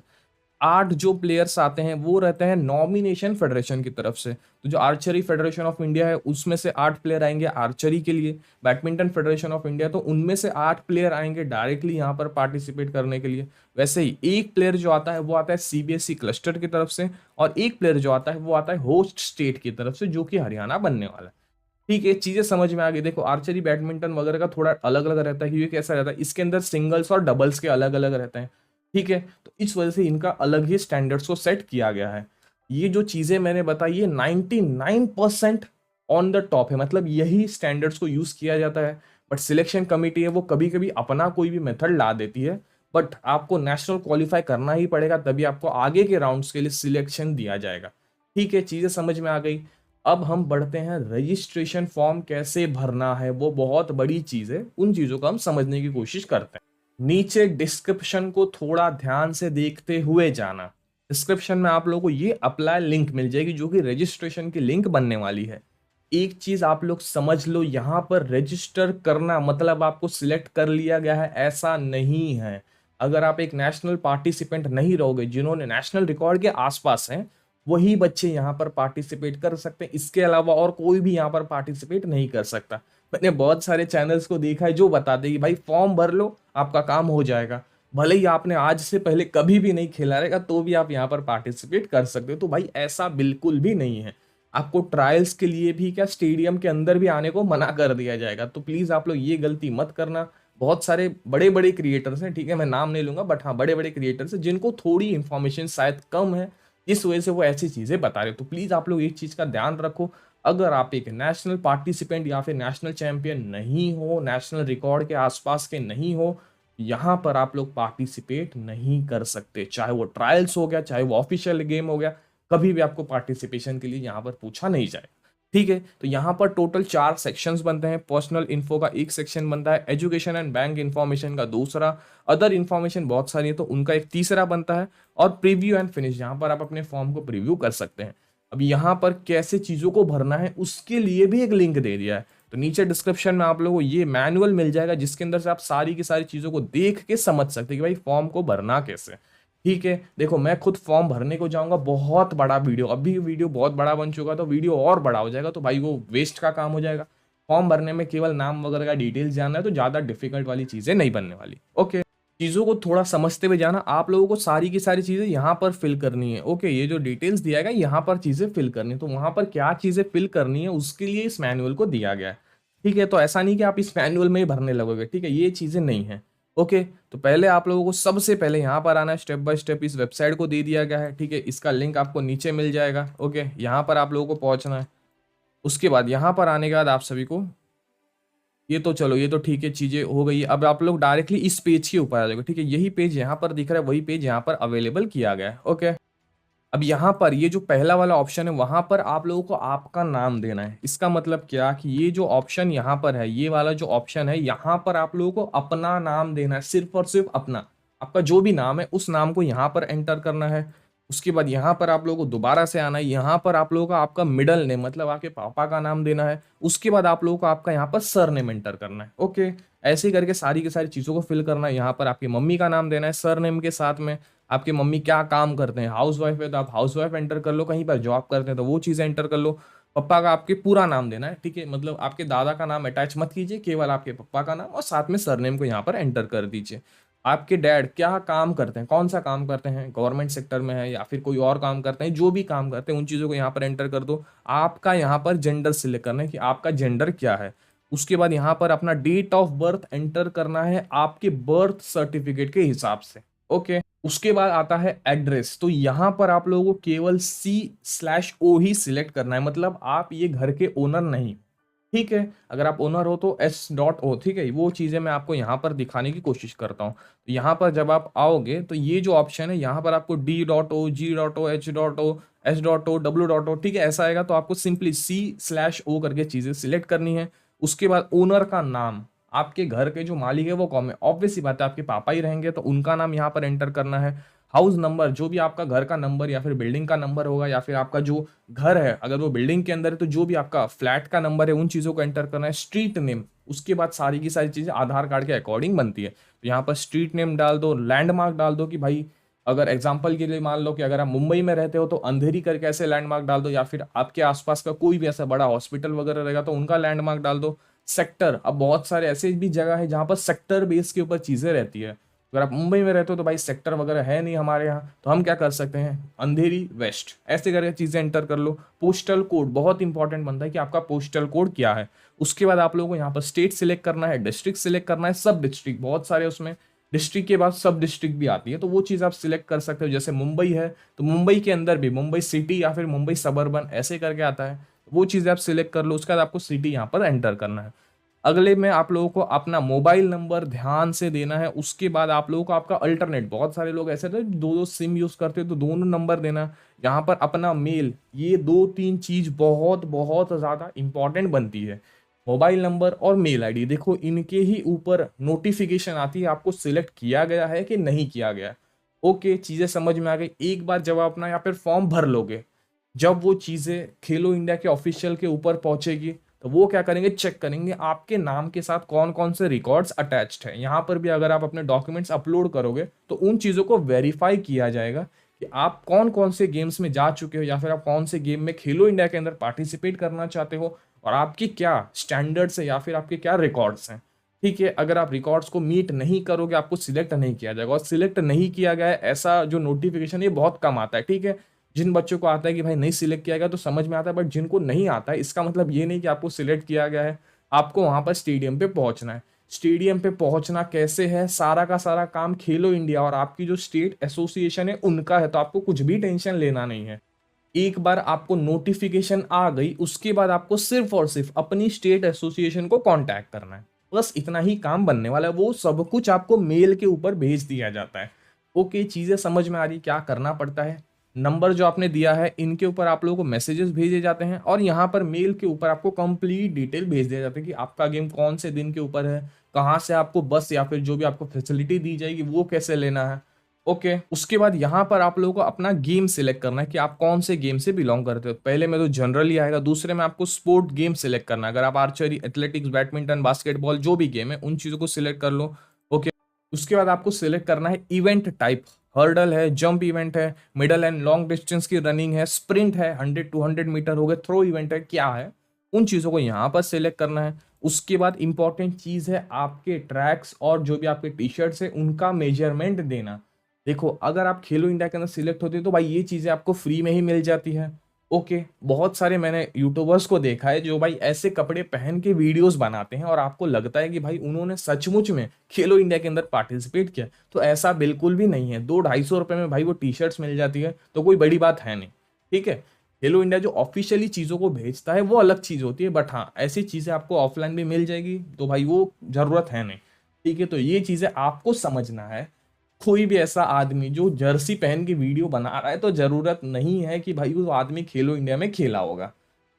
8 जो प्लेयर्स आते हैं वो रहते हैं नॉमिनेशन फेडरेशन की तरफ से। तो जो आर्चरी फेडरेशन ऑफ इंडिया है उसमें से 8 प्लेयर आएंगे आर्चरी के लिए। बैडमिंटन फेडरेशन ऑफ इंडिया तो उनमें से 8 प्लेयर आएंगे डायरेक्टली यहाँ पर पार्टिसिपेट करने के लिए। वैसे ही एक प्लेयर जो आता है वो आता है सीबीएसई क्लस्टर की तरफ से, और एक प्लेयर जो आता है वो आता है होस्ट स्टेट की तरफ से, जो कि हरियाणा बनने वाला है। ठीक है, चीजें समझ में आ गई। देखो आर्चरी बैडमिंटन वगैरह का थोड़ा अलग अलग रहता है, क्योंकि कैसा रहता है इसके अंदर सिंगल्स और डबल्स के अलग अलग रहते हैं, ठीक है। तो इस वजह से इनका अलग ही स्टैंडर्ड्स को सेट किया गया है। ये जो चीजें मैंने बताई ये 99% ऑन द टॉप है, मतलब यही स्टैंडर्ड्स को यूज किया जाता है। बट सिलेक्शन कमिटी है वो कभी कभी अपना कोई भी मेथड ला देती है, बट आपको नेशनल क्वालिफाई करना ही पड़ेगा, तभी आपको आगे के राउंड्स के लिए सिलेक्शन दिया जाएगा। ठीक है, चीजें समझ में आ गई। अब हम बढ़ते हैं रजिस्ट्रेशन फॉर्म कैसे भरना है, वो बहुत बड़ी चीज है, उन चीजों को हम समझने की कोशिश करते हैं। नीचे डिस्क्रिप्शन को थोड़ा ध्यान से देखते हुए जाना। डिस्क्रिप्शन में आप लोगों को ये अप्लाई लिंक मिल जाएगी जो कि रजिस्ट्रेशन की लिंक बनने वाली है। एक चीज आप लोग समझ लो, यहां पर रजिस्टर करना मतलब आपको सिलेक्ट कर लिया गया है ऐसा नहीं है। अगर आप एक नेशनल पार्टिसिपेंट नहीं रहोगे, जिन्होंने नेशनल रिकॉर्ड के आसपास हैं वही बच्चे यहाँ पर पार्टिसिपेट कर सकते हैं, इसके अलावा और कोई भी यहाँ पर पार्टिसिपेट नहीं कर सकता। मैंने बहुत सारे चैनल्स को देखा है जो बताते हैं कि भाई फॉर्म भर लो आपका काम हो जाएगा, भले ही आपने आज से पहले कभी भी नहीं खेला रहेगा तो भी आप यहाँ पर पार्टिसिपेट कर सकते हो। तो भाई ऐसा बिल्कुल भी नहीं है। आपको ट्रायल्स के लिए भी क्या स्टेडियम के अंदर भी आने को मना कर दिया जाएगा, तो प्लीज आप लोग ये गलती मत करना। बहुत सारे बड़े बड़े क्रिएटर्स हैं, ठीक है, मैं नाम नहीं लूंगा, बट हाँ बड़े बड़े क्रिएटर्स हैं जिनको थोड़ी इंफॉर्मेशन शायद कम है, इस वजह से वो ऐसी चीजें बता रहे हो। तो प्लीज आप लोग एक चीज का ध्यान रखो, अगर आप एक नेशनल पार्टिसिपेंट या फिर नेशनल चैंपियन नहीं हो, नेशनल रिकॉर्ड के आसपास के नहीं हो, यहाँ पर आप लोग पार्टिसिपेट नहीं कर सकते। चाहे वो ट्रायल्स हो गया, चाहे वो ऑफिशियल गेम हो गया, कभी भी आपको पार्टिसिपेशन के लिए यहाँ पर पूछा नहीं जाए। ठीक है, तो यहाँ पर टोटल 4 सेक्शंस बनते हैं। पर्सनल इन्फो का एक सेक्शन बनता है, एजुकेशन एंड बैंक इन्फॉर्मेशन का दूसरा, अदर इन्फॉर्मेशन बहुत सारी है तो उनका एक तीसरा बनता है, और प्रीव्यू एंड फिनिश, यहाँ पर आप अपने फॉर्म को प्रीव्यू कर सकते हैं। अब यहाँ पर कैसे चीजों को भरना है उसके लिए भी एक लिंक दे दिया है। तो नीचे डिस्क्रिप्शन में आप लोगों को ये मैनुअल मिल जाएगा जिसके अंदर से आप सारी की सारी चीजों को देख के समझ सकते हैं कि भाई फॉर्म को भरना कैसे। ठीक है, देखो मैं खुद फॉर्म भरने को जाऊंगा, बहुत बड़ा वीडियो, अभी वीडियो बहुत बड़ा बन चुका तो वीडियो और बड़ा हो जाएगा, तो भाई वो वेस्ट का काम हो जाएगा। फॉर्म भरने में केवल नाम वगैरह का डिटेल्स जानना है, तो ज़्यादा डिफिकल्ट वाली चीज़ें नहीं बनने वाली। ओके, चीज़ों को थोड़ा समझते हुए जाना, आप लोगों को सारी की सारी चीज़ें यहाँ पर फिल करनी है। ओके, ये जो डिटेल्स दिया गया यहाँ पर चीज़ें फिल करनी है, तो वहाँ पर क्या चीज़ें फिल करनी है उसके लिए इस मैनुअल को दिया गया है। ठीक है, तो ऐसा नहीं कि आप इस मैनुअल में ही भरने लगोगे, ठीक है, ये चीज़ें नहीं है। ओके, तो पहले आप लोगों को सबसे पहले यहाँ पर आना है, स्टेप बाय स्टेप इस वेबसाइट को दे दिया गया है। ठीक है, इसका लिंक आपको नीचे मिल जाएगा। ओके, यहाँ पर आप लोगों को पहुँचना है। उसके बाद यहाँ पर आने के बाद आप सभी को ये तो चलो, ये तो ठीक है, चीजें हो गई। अब आप लोग डायरेक्टली इस पेज के ऊपर आ जाओगे। ठीक है, यही पेज यहाँ पर दिख रहा है, वही पेज यहाँ पर अवेलेबल किया गया है। ओके, अब यहाँ पर ये जो पहला वाला ऑप्शन है, वहां पर आप लोगों को आपका नाम देना है। इसका मतलब क्या कि ये जो ऑप्शन यहाँ पर है, ये वाला जो ऑप्शन है, यहाँ पर आप लोगों को अपना नाम देना है, सिर्फ और सिर्फ अपना। आपका जो भी नाम है उस नाम को यहाँ पर एंटर करना है। उसके बाद यहाँ पर आप लोगों को दोबारा से आना है, यहाँ पर आप लोगों का आपका मिडल नेम मतलब आपके पापा का नाम देना है। उसके बाद आप लोगों को आपका यहाँ पर सर नेम एंटर करना है। ओके, ऐसे ही करके सारी की सारी चीज़ों को फिल करना है। यहाँ पर आपकी मम्मी का नाम देना है सर नेम के साथ में। आपकी मम्मी क्या काम करते हैं, हाउस वाइफ है तो आप हाउस वाइफ एंटर कर लो, कहीं पर जॉब करते हैं तो वो चीज़ एंटर कर लो। पप्पा का आपके पूरा नाम देना है। ठीक है, मतलब आपके दादा का नाम अटैच मत कीजिए, केवल आपके पप्पा का नाम और साथ में सरनेम को यहाँ पर एंटर कर दीजिए। आपके डैड क्या काम करते हैं, कौन सा काम करते हैं, गवर्नमेंट सेक्टर में है या फिर कोई और काम करते हैं, जो भी काम करते हैं उन चीज़ों को यहाँ पर एंटर कर दो। आपका यहाँ पर जेंडर सिलेक्ट करना है कि आपका जेंडर क्या है। उसके बाद यहाँ पर अपना डेट ऑफ बर्थ एंटर करना है आपके बर्थ सर्टिफिकेट के हिसाब से। ओके, उसके बाद आता है एड्रेस। तो यहाँ पर आप लोगों को केवल C/O ही सिलेक्ट करना है, मतलब आप ये घर के ओनर नहीं। ठीक है, अगर आप ओनर हो तो S.O। ठीक है, वो चीज़ें मैं आपको यहाँ पर दिखाने की कोशिश करता हूँ। तो यहाँ पर जब आप आओगे तो ये जो ऑप्शन है, यहाँ पर आपको D.O, G.O, H.O, S.O, W.O, ठीक है, ऐसा आएगा। तो आपको सिंपली C/O करके चीज़ें सिलेक्ट करनी है। उसके बाद ओनर का नाम, आपके घर के जो मालिक है वो कौन है, ऑब्वियस सी बात है आपके पापा ही रहेंगे, तो उनका नाम यहाँ पर एंटर करना है। हाउस नंबर, जो भी आपका घर का नंबर या फिर बिल्डिंग का नंबर होगा, या फिर आपका जो घर है अगर वो बिल्डिंग के अंदर है तो जो भी आपका फ्लैट का नंबर है उन चीज़ों को एंटर करना है। स्ट्रीट नेम, उसके बाद सारी की सारी चीज़ें आधार कार्ड के अकॉर्डिंग बनती है। तो यहाँ पर स्ट्रीट नेम डाल दो, लैंडमार्क डाल दो कि भाई अगर एग्जाम्पल के लिए मान लो कि अगर आप मुंबई में रहते हो तो अंधेरी करके ऐसे लैंडमार्क डाल दो, या फिर आपके आसपास का कोई भी ऐसा बड़ा हॉस्पिटल वगैरह रहेगा तो उनका लैंडमार्क डाल दो। सेक्टर, अब बहुत सारे ऐसे भी जगह है जहाँ पर सेक्टर बेस के ऊपर चीज़ें रहती है। अगर आप मुंबई में रहते हो तो भाई सेक्टर वगैरह है नहीं हमारे यहाँ, तो हम क्या कर सकते हैं, अंधेरी वेस्ट, ऐसे करके चीज़ें एंटर कर लो। पोस्टल कोड बहुत इंपॉर्टेंट बनता है कि आपका पोस्टल कोड क्या है। उसके बाद आप लोगों को यहाँ पर स्टेट सिलेक्ट करना है, डिस्ट्रिक्ट सिलेक्ट करना है, सब डिस्ट्रिक्ट बहुत सारे उसमें, डिस्ट्रिक्ट के बाद सब डिस्ट्रिक्ट भी आती है, तो वो चीज़ आप सिलेक्ट कर सकते हो। जैसे मुंबई है तो मुंबई के अंदर भी मुंबई सिटी या फिर मुंबई सबर्बन ऐसे करके आता है, वो चीज़ें आप सिलेक्ट कर लो। उसके बाद आपको सिटी यहाँ पर एंटर करना है। अगले में आप लोगों को अपना मोबाइल नंबर ध्यान से देना है। उसके बाद आप लोगों को आपका अल्टरनेट, बहुत सारे लोग ऐसे थे दो दो सिम यूज करते हैं तो दोनों नंबर देना है। यहाँ पर अपना मेल, ये दो तीन चीज बहुत बहुत ज्यादा इंपॉर्टेंट बनती है, मोबाइल नंबर और मेल आईडी। देखो इनके ही ऊपर नोटिफिकेशन आती है आपको सिलेक्ट किया गया है कि नहीं किया गया। ओके, चीजें समझ में आ गई। एक बार जब आप अपना यहाँ पर फॉर्म भर लोगे, जब वो चीजें खेलो इंडिया के ऑफिशियल के ऊपर पहुंचेगी तो वो क्या करेंगे, चेक करेंगे आपके नाम के साथ कौन कौन से रिकॉर्ड्स अटैच्ड है। यहाँ पर भी अगर आप अपने डॉक्यूमेंट्स अपलोड करोगे तो उन चीज़ों को वेरीफाई किया जाएगा कि आप कौन कौन से गेम्स में जा चुके हो, या फिर आप कौन से गेम में खेलो इंडिया के अंदर पार्टिसिपेट करना चाहते हो, और आपकी क्या स्टैंडर्ड्स है या फिर आपके क्या रिकॉर्ड्स हैं। ठीक है, अगर आप रिकॉर्ड्स को मीट नहीं करोगे आपको सिलेक्ट नहीं किया जाएगा, और सिलेक्ट नहीं किया गया है ऐसा जो नोटिफिकेशन ये बहुत कम आता है। ठीक है, जिन बच्चों को आता है कि भाई नहीं सिलेक्ट किया गया तो समझ में आता है, बट जिनको नहीं आता है इसका मतलब ये नहीं कि आपको सिलेक्ट किया गया है। आपको वहां पर स्टेडियम पे पहुंचना है। स्टेडियम पे पहुंचना कैसे है, सारा का सारा काम खेलो इंडिया और आपकी जो स्टेट एसोसिएशन है उनका है, तो आपको कुछ भी टेंशन लेना नहीं है। एक बार आपको नोटिफिकेशन आ गई उसके बाद आपको सिर्फ और सिर्फ अपनी स्टेट एसोसिएशन को कांटेक्ट करना है, बस इतना ही काम बनने वाला है। वो सब कुछ आपको मेल के ऊपर भेज दिया जाता है। ओके, चीजें समझ में आ रही क्या करना पड़ता है। नंबर जो आपने दिया है इनके ऊपर आप लोगों को मैसेजेस भेजे जाते हैं, और यहाँ पर मेल के ऊपर आपको कंप्लीट डिटेल भेज दिया जाता है कि आपका गेम कौन से दिन के ऊपर है, कहाँ से आपको बस या फिर जो भी आपको फैसिलिटी दी जाएगी वो कैसे लेना है। ओके, उसके बाद यहाँ पर आप लोगों को अपना गेम सिलेक्ट करना है कि आप कौन से गेम से बिलोंग करते हो। पहले में तो जनरली आएगा, दूसरे में आपको स्पोर्ट गेम सिलेक्ट करना है। अगर आप आर्चरी, एथलेटिक्स, बैडमिंटन, बास्केटबॉल जो भी गेम है उन चीज़ों को सिलेक्ट कर लो। ओके, उसके बाद आपको सिलेक्ट करना है इवेंट टाइप, हर्डल है, जंप इवेंट है, मिडल एंड लॉन्ग डिस्टेंस की रनिंग है, स्प्रिंट है, 100-200 मीटर हो गए, थ्रो इवेंट है, क्या है, उन चीज़ों को यहाँ पर सिलेक्ट करना है। उसके बाद इंपॉर्टेंट चीज़ है आपके ट्रैक्स और जो भी आपके टी शर्ट्स है उनका मेजरमेंट देना। देखो, अगर आप खेलो इंडिया के अंदर सिलेक्ट होते हो तो भाई ये चीज़ें आपको फ्री में ही मिल जाती है। ओके, बहुत सारे मैंने यूट्यूबर्स को देखा है जो भाई ऐसे कपड़े पहन के वीडियोस बनाते हैं और आपको लगता है कि भाई उन्होंने सचमुच में खेलो इंडिया के अंदर पार्टिसिपेट किया। तो ऐसा बिल्कुल भी नहीं है। 200-250 रुपए में भाई वो टी शर्ट्स मिल जाती है तो कोई बड़ी बात है नहीं। ठीक है, खेलो इंडिया जो ऑफिशियली चीज़ों को भेजता है वो अलग चीज़ होती है, बट हाँ ऐसी चीज़ें आपको ऑफलाइन भी मिल जाएगी तो भाई वो ज़रूरत है नहीं। ठीक है, तो ये चीज़ें आपको समझना है। कोई भी ऐसा आदमी जो जर्सी पहन के वीडियो बना रहा है तो जरूरत नहीं है कि भाई वो आदमी खेलो इंडिया में खेला होगा।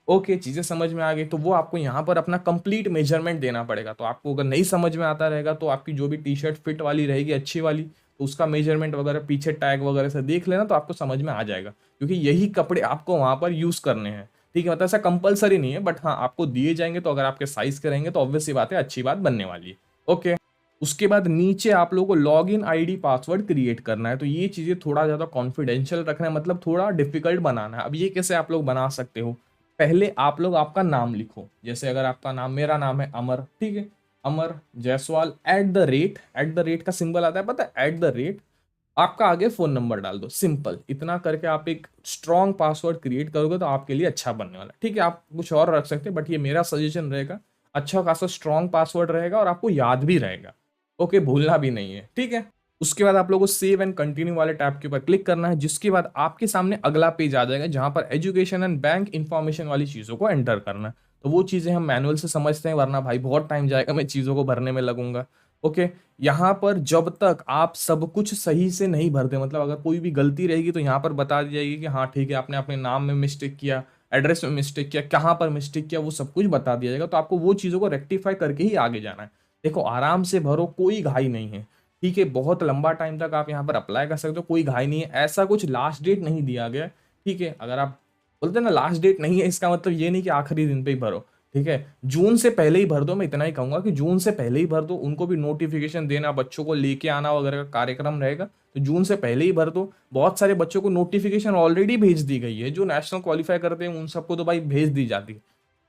ओके, चीजें समझ में आ गई, तो वो आपको यहाँ पर अपना कंप्लीट मेजरमेंट देना पड़ेगा। तो आपको अगर नहीं समझ में आता रहेगा तो आपकी जो भी टी शर्ट फिट वाली रहेगी अच्छी वाली, तो उसका मेजरमेंट वगैरह पीछे टैग वगैरह से देख लेना तो आपको समझ में आ जाएगा, क्योंकि यही कपड़े आपको वहां पर यूज करने हैं। ठीक है, मतलब ऐसा कंपलसरी नहीं है, बट हाँ आपको दिए जाएंगे तो अगर आपके साइज के रहेंगे तो ऑब्वियस सी बात है अच्छी बात बनने वाली है। ओके, उसके बाद नीचे आप लोगों को log in ID password create करना है। तो ये चीज़ें थोड़ा ज़्यादा कॉन्फिडेंशियल रखना है, मतलब थोड़ा डिफिकल्ट बनाना है। अब ये कैसे आप लोग बना सकते हो, पहले आप लोग आपका नाम लिखो। जैसे अगर आपका नाम, मेरा नाम है अमर, ठीक है, अमर जायसवाल @ का सिंबल आता है, पता है, @ आपका आगे फोन नंबर डाल दो, सिंपल इतना करके आप एक स्ट्रॉन्ग पासवर्ड क्रिएट करोगे तो आपके लिए अच्छा बनने वाला है। ठीक है, आप कुछ और रख सकते हैं बट ये मेरा सजेशन रहेगा। अच्छा खासा स्ट्रॉन्ग पासवर्ड रहेगा और आपको याद भी रहेगा। ओके, भूलना भी नहीं है। ठीक है, उसके बाद आप लोगों को सेव एंड कंटिन्यू वाले टैब के ऊपर क्लिक करना है, जिसके बाद आपके सामने अगला पेज आ जाएगा जहां पर एजुकेशन एंड बैंक इंफॉर्मेशन वाली चीजों को एंटर करना है। तो वो चीजें हम मैनुअल से समझते हैं, वरना भाई बहुत टाइम जाएगा, मैं चीजों को भरने में लगूंगा। ओके, यहाँ पर जब तक आप सब कुछ सही से नहीं भरते, मतलब अगर कोई भी गलती रहेगी तो यहाँ पर बता दी जाएगी कि हाँ ठीक है आपने अपने नाम में मिस्टेक किया, एड्रेस में मिस्टेक किया, कहाँ पर मिस्टेक किया, वो सब कुछ बता दिया जाएगा। तो आपको वो चीज़ों को रेक्टिफाई करके ही आगे जाना है। देखो, आराम से भरो, कोई घाई नहीं है। ठीक है, बहुत लंबा टाइम तक आप यहाँ पर अप्लाई कर सकते हो, कोई घाई नहीं है। ऐसा कुछ लास्ट डेट नहीं दिया गया है। ठीक है, अगर आप बोलते हैं ना लास्ट डेट नहीं है, इसका मतलब ये नहीं कि आखिरी दिन पे ही भरो। ठीक है, जून से पहले ही भर दो। मैं इतना ही कहूंगा कि जून से पहले ही भर दो। उनको भी नोटिफिकेशन देना, बच्चों को लेके आना वगैरह का कार्यक्रम रहेगा, तो जून से पहले ही भर दो। बहुत सारे बच्चों को नोटिफिकेशन ऑलरेडी भेज दी गई है, जो नेशनल क्वालिफाई करते हैं उन सबको तो भाई भेज दी जाती है।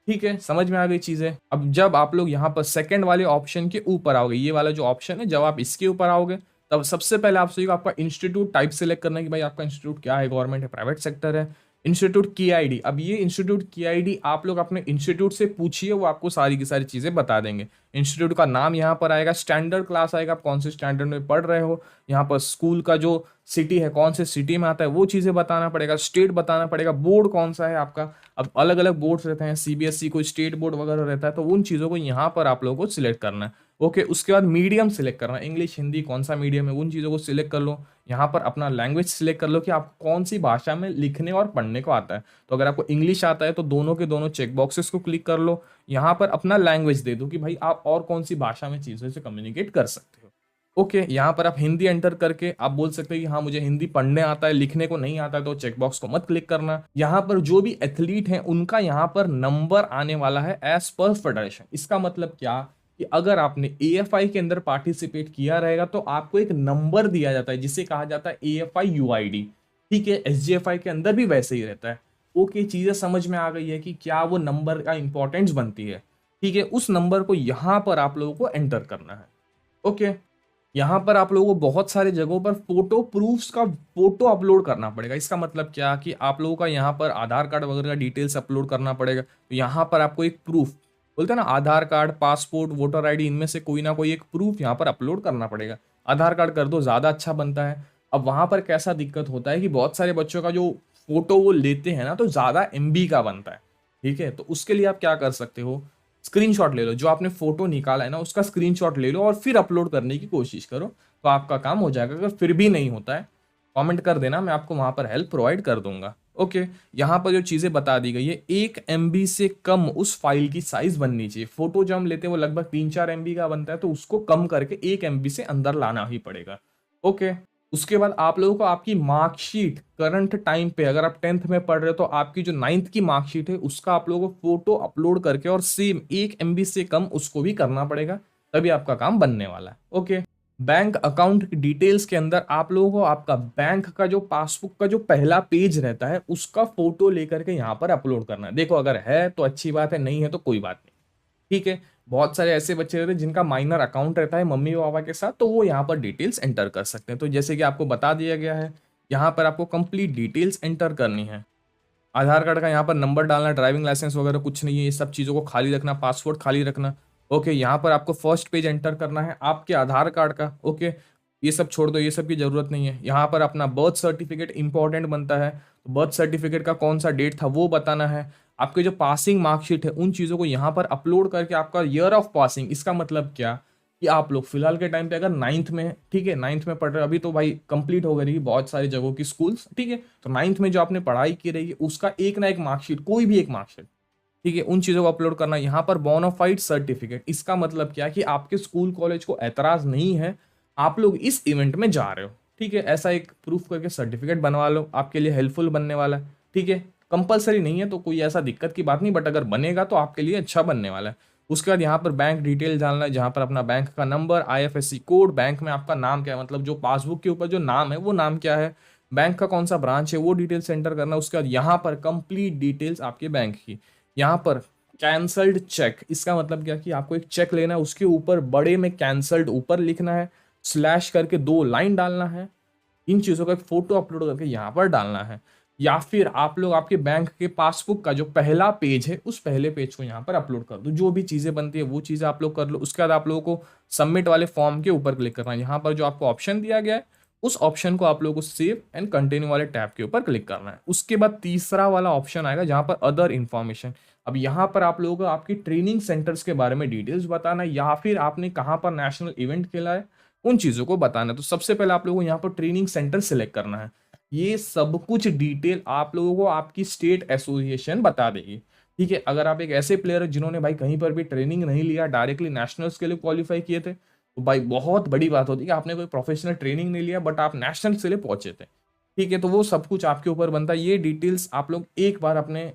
ठीक है, समझ में आ गई चीजें। अब जब आप लोग यहाँ पर सेकंड वाले ऑप्शन के ऊपर आओगे, ये वाला जो ऑप्शन है, जब आप इसके ऊपर आओगे तब सबसे पहले आपसे आपका इंस्टीट्यूट टाइप सेलेक्ट करना है कि भाई आपका इंस्टीट्यूट क्या है, गवर्नमेंट है, प्राइवेट सेक्टर है। इंस्टीट्यूट की आईडी, अब ये इंस्टीट्यूट की आईडी आप लोग अपने इंस्टीट्यूट से पूछिए, वो आपको सारी की सारी चीजें बता देंगे। इंस्टीट्यूट का नाम यहाँ पर आएगा, स्टैंडर्ड क्लास आएगा, आप कौन से स्टैंडर्ड में पढ़ रहे हो, यहाँ पर स्कूल का जो सिटी है, कौन से सिटी में आता है वो चीजें बताना पड़ेगा, स्टेट बताना पड़ेगा, बोर्ड कौन सा है आपका। अब अलग अलग बोर्ड्स रहते हैं, सीबीएसई कोई स्टेट बोर्ड वगैरह रहता है, तो उन चीज़ों को यहाँ पर आप लोगों को सिलेक्ट करना है। ओके, उसके बाद मीडियम सिलेक्ट करना है, इंग्लिश हिंदी कौन सा मीडियम है, उन चीज़ों को सिलेक्ट कर लो। यहाँ पर अपना लैंग्वेज सिलेक्ट कर लो कि आपको कौन सी भाषा में लिखने और पढ़ने को आता है। तो अगर आपको इंग्लिश आता है तो दोनों के दोनों चेक बॉक्सेस को क्लिक कर लो। यहाँ पर अपना लैंग्वेज दे दो कि भाई आप और कौन सी भाषा में चीज़ों से कम्युनिकेट कर सकते हो। ओके, यहाँ पर आप हिंदी एंटर करके आप बोल सकते हो कि हाँ मुझे हिंदी पढ़ने आता है, लिखने को नहीं आता है, तो चेक बॉक्स को मत क्लिक करना। यहाँ पर जो भी एथलीट हैं उनका यहाँ पर नंबर आने वाला है एज पर फेडरेशन। इसका मतलब क्या कि अगर आपने एएफआई के अंदर पार्टिसिपेट किया रहेगा तो आपको एक नंबर दिया जाता है जिसे कहा जाता है एएफआई यूआईडी। ठीक है, एसजीएफआई के अंदर भी वैसे ही रहता है। ओके, चीजें समझ में आ गई है कि क्या वो नंबर का इंपॉर्टेंस बनती है। ठीक है, उस नंबर को यहाँ पर आप लोगों को एंटर करना है। ओके, यहाँ पर आप लोगों को बहुत सारे जगहों पर फोटो प्रूफ्स का फोटो अपलोड करना पड़ेगा। इसका मतलब क्या कि आप लोगों का यहाँ पर आधार कार्ड वगैरह का डिटेल्स अपलोड करना पड़ेगा। तो यहाँ पर आपको एक प्रूफ, बोलते हैं ना, आधार कार्ड, पासपोर्ट, वोटर आईडी, इनमें से कोई ना कोई एक प्रूफ यहाँ पर अपलोड करना पड़ेगा। आधार कार्ड कर दो, ज़्यादा अच्छा बनता है। अब वहाँ पर कैसा दिक्कत होता है कि बहुत सारे बच्चों का जो फोटो वो लेते हैं ना, तो ज़्यादा एमबी का बनता है। ठीक है, तो उसके लिए आप क्या कर सकते हो, स्क्रीनशॉट ले लो, जो आपने फोटो निकाला है ना उसका स्क्रीनशॉट ले लो और फिर अपलोड करने की कोशिश करो, तो आपका काम हो जाएगा। अगर फिर भी नहीं होता है कमेंट कर देना, मैं आपको वहां पर हेल्प प्रोवाइड कर दूंगा। ओके, यहाँ पर जो चीजें बता दी गई है, 1 MB से कम उस फाइल की साइज बननी चाहिए। फोटो जो हम लेते हैं वो लगभग 3-4 MB का बनता है, तो उसको कम करके 1 MB से अंदर लाना ही पड़ेगा। ओके, उसके बाद आप लोगों को आपकी मार्कशीट करंट टाइम पे, अगर आप 10th में पढ़ रहे हो तो आपकी जो 9th की मार्कशीट है उसका आप लोगों को फोटो अपलोड करके और सेम 1 MB से कम उसको भी करना पड़ेगा, तभी आपका काम बनने वाला है। ओके, बैंक अकाउंट डिटेल्स के अंदर आप लोगों को आपका बैंक का जो पासबुक का जो पहला पेज रहता है उसका फोटो लेकर के यहाँ पर अपलोड करना है। देखो अगर है तो अच्छी बात है, नहीं है तो कोई बात नहीं, ठीक है। बहुत सारे ऐसे बच्चे रहते हैं जिनका माइनर अकाउंट रहता है मम्मी पापा के साथ, तो वो यहाँ पर डिटेल्स एंटर कर सकते हैं। तो जैसे कि आपको बता दिया गया है, यहाँ पर आपको कंप्लीट डिटेल्स एंटर करनी है। आधार कार्ड का यहाँ पर नंबर डालना, ड्राइविंग लाइसेंस वगैरह कुछ नहीं है, ये सब चीज़ों को खाली रखना, पासवर्ड खाली रखना। ओके, यहाँ पर आपको फर्स्ट पेज एंटर करना है आपके आधार कार्ड का। ओके, ये सब छोड़ दो, ये सब की जरूरत नहीं है। यहाँ पर अपना बर्थ सर्टिफिकेट इंपॉर्टेंट बनता है, तो बर्थ सर्टिफिकेट का कौन सा डेट था वो बताना है। आपके जो पासिंग मार्कशीट है उन चीज़ों को यहाँ पर अपलोड करके आपका ईयर ऑफ पासिंग, इसका मतलब क्या कि आप लोग फिलहाल के टाइम पे अगर नाइन्थ में, ठीक है, नाइन्थ में पढ़ रहे हो, अभी तो भाई कंप्लीट हो गई बहुत सारी जगहों की स्कूल्स, ठीक है, तो नाइन्थ में जो आपने पढ़ाई की रही है उसका एक ना एक मार्कशीट, कोई भी एक मार्कशीट, ठीक है, उन चीज़ों को अपलोड करना। यहाँ पर बोनाफाइड सर्टिफिकेट, इसका मतलब क्या कि आपके स्कूल कॉलेज को एतराज़ नहीं है, आप लोग इस इवेंट में जा रहे हो, ठीक है, ऐसा एक प्रूफ करके सर्टिफिकेट बनवा लो, आपके लिए हेल्पफुल बनने वाला है, ठीक है। कंपलसरी नहीं है तो कोई ऐसा दिक्कत की बात नहीं, बट अगर बनेगा तो आपके लिए अच्छा बनने वाला है। उसके बाद यहाँ पर बैंक डिटेल डालना है, जहाँ पर अपना बैंक का नंबर, आईएफएससी कोड, बैंक में आपका नाम क्या है, मतलब जो पासबुक के ऊपर जो नाम है वो नाम क्या है, बैंक का कौन सा ब्रांच है वो डिटेल्स एंटर करना। उसके बाद यहाँ पर कंप्लीट डिटेल्स आपके बैंक की, यहाँ पर कैंसल्ड चेक, इसका मतलब क्या कि आपको एक चेक लेना है, उसके ऊपर बड़े में कैंसल्ड ऊपर लिखना है, स्लैश करके 2 लाइन डालना है, इन चीज़ों का एक फोटो अपलोड करके यहाँ पर डालना है। या फिर आप लोग आपके बैंक के पासबुक का जो पहला पेज है उस पहले पेज को यहाँ पर अपलोड कर दो। जो भी चीज़ें बनती है वो चीज़ें आप लोग कर लो। उसके बाद आप लोगों को सबमिट वाले फॉर्म के ऊपर क्लिक करना है। यहाँ पर जो आपको ऑप्शन दिया गया है उस ऑप्शन को आप लोगों को सेव एंड कंटिन्यू वाले टैब के ऊपर क्लिक करना है। उसके बाद तीसरा वाला ऑप्शन आएगा जहाँ पर अदर इन्फॉर्मेशन। अब यहाँ पर आप लोगों को आपकी ट्रेनिंग सेंटर्स के बारे में डिटेल्स बताना है, या फिर आपने कहाँ पर नेशनल इवेंट खेला है उन चीज़ों को बताना है। तो सबसे पहले आप लोगों को यहाँ पर ट्रेनिंग सेंटर सिलेक्ट करना है। ये सब कुछ डिटेल आप लोगों को आपकी स्टेट एसोसिएशन बता देगी, ठीक है। अगर आप एक ऐसे प्लेयर है जिन्होंने भाई कहीं पर भी ट्रेनिंग नहीं लिया, डायरेक्टली नेशनल्स के लिए क्वालिफाई किए थे, तो भाई बहुत बड़ी बात होती है कि आपने कोई प्रोफेशनल ट्रेनिंग नहीं लिया बट आप नेशनल के लिए पहुंचे थे, ठीक है। तो वो सब कुछ आपके ऊपर बनता है। ये डिटेल्स आप लोग एक बार अपने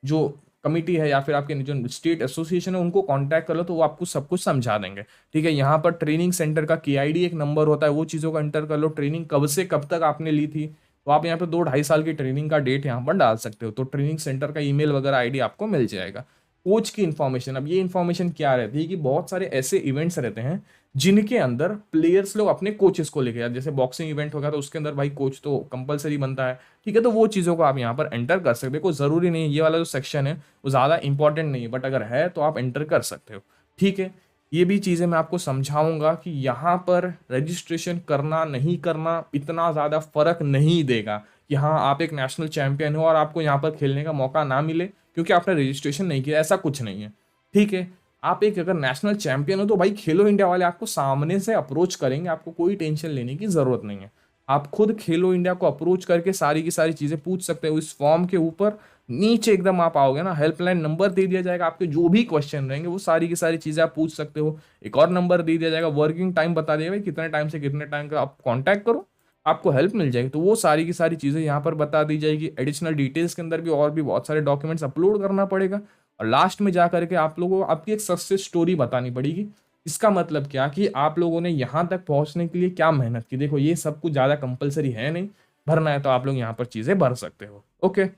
जो कमिटी है या फिर आपके जो स्टेट एसोसिएशन है उनको कांटेक्ट कर लो, तो वो आपको सब कुछ समझा देंगे, ठीक है। यहाँ पर ट्रेनिंग सेंटर का केआईडी एक नंबर होता है, वो चीज़ों का एंटर कर लो। ट्रेनिंग कब से कब तक आपने ली थी, तो आप यहाँ पे 2-2.5 साल की ट्रेनिंग का डेट यहाँ पर डाल सकते हो। तो ट्रेनिंग सेंटर का ईमेल वगैरह आईडी आपको मिल जाएगा। कोच की इन्फॉर्मेशन, अब ये इन्फॉर्मेशन क्या रहती है कि बहुत सारे ऐसे इवेंट्स रहते हैं जिनके अंदर प्लेयर्स लोग अपने कोचेस को लेके जाते हैं। जैसे बॉक्सिंग इवेंट होगा तो उसके अंदर भाई कोच तो कंपलसरी बनता है, ठीक है। तो वो चीज़ों को आप यहाँ पर एंटर कर सकते हो। कोई ज़रूरी नहीं है, ये वाला जो सेक्शन है वो ज़्यादा इंपॉर्टेंट नहीं है, बट अगर है तो आप एंटर कर सकते हो, ठीक है। ये भी चीज़ें मैं आपको समझाऊंगा कि यहाँ पर रजिस्ट्रेशन करना नहीं करना इतना ज़्यादा फर्क नहीं देगा कि हाँ आप एक नेशनल चैंपियन हो और आपको यहाँ पर खेलने का मौका ना मिले क्योंकि आपने रजिस्ट्रेशन नहीं किया, ऐसा कुछ नहीं है, ठीक है। आप एक अगर नेशनल चैंपियन हो तो भाई खेलो इंडिया वाले आपको सामने से अप्रोच करेंगे, आपको कोई टेंशन लेने की ज़रूरत नहीं है। आप खुद खेलो इंडिया को अप्रोच करके सारी की सारी चीज़ें पूछ सकते हो। इस फॉर्म के ऊपर नीचे एकदम आप आओगे ना, हेल्पलाइन नंबर दे दिया जाएगा, आपके जो भी क्वेश्चन रहेंगे वो सारी की सारी चीज़ें आप पूछ सकते हो। एक और नंबर दे दिया जाएगा, वर्किंग टाइम बता दिया भाई कितने टाइम से कितने टाइम का आप कॉन्टैक्ट करो, आपको हेल्प मिल जाएगी। तो वो सारी की सारी चीज़ें यहाँ पर बता दी जाएगी। एडिशनल डिटेल्स के अंदर भी और भी बहुत सारे डॉक्यूमेंट्स अपलोड करना पड़ेगा और लास्ट में जा करके आप लोगों को आपकी एक सक्सेस स्टोरी बतानी पड़ेगी। इसका मतलब क्या कि आप लोगों ने यहाँ तक पहुँचने के लिए क्या मेहनत की। देखो ये सब कुछ ज़्यादा कंपलसरी है नहीं, भरना है तो आप लोग यहाँ पर चीज़ें भर सकते हो, ओके।